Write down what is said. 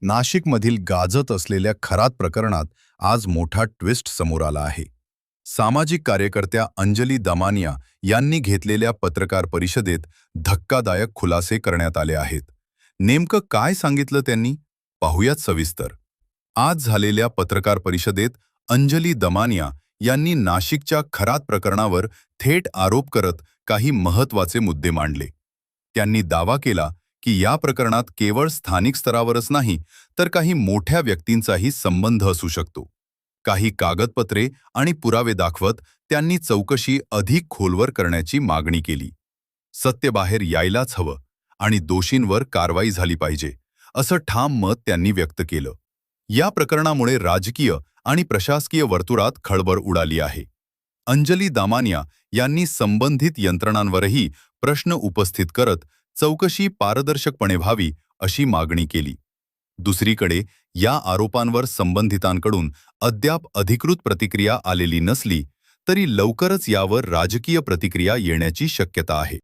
नाशिकमधील गाजत असलेल्या खरात प्रकरणात आज मोठा ट्विस्ट समोर आला आहे. सामाजिक कार्यकर्त्या अंजली दमानिया यांनी घेतलेल्या पत्रकार परिषदेत धक्कादायक खुलासे करण्यात आले आहेत. नेमकं काय सांगितलं त्यांनी? पाहूयात सविस्तर. आज झालेल्या पत्रकार परिषदेत अंजली दमानिया यांनी नाशिकच्या खरात प्रकरणावर थेट आरोप करत काही महत्त्वाचे मुद्दे मांडले. त्यांनी दावा केला की या प्रकरणात केवळ स्थानिक स्तरावरच नाही तर काही मोठ्या व्यक्तींचाही संबंध असू शकतो. काही कागदपत्रे आणि पुरावे दाखवत त्यांनी चौकशी अधिक खोलवर करण्याची मागणी केली. सत्य बाहेर यायलाच हवं आणि दोषींवर कारवाई झाली पाहिजे, असं ठाम मत त्यांनी व्यक्त केलं. या प्रकरणामुळे राजकीय आणि प्रशासकीय वर्तुळात खळबळ उडाली आहे. अंजली दामानिया यांनी संबंधित यंत्रणांवरही प्रश्न उपस्थित करत चौकशी पारदर्शकपणे व्हावी अशी मागणी केली. दुसरीकडे या आरोपांवर संबंधितांकडून अद्याप अधिकृत प्रतिक्रिया आलेली नसली तरी लवकरच यावर राजकीय प्रतिक्रिया येण्याची शक्यता आहे.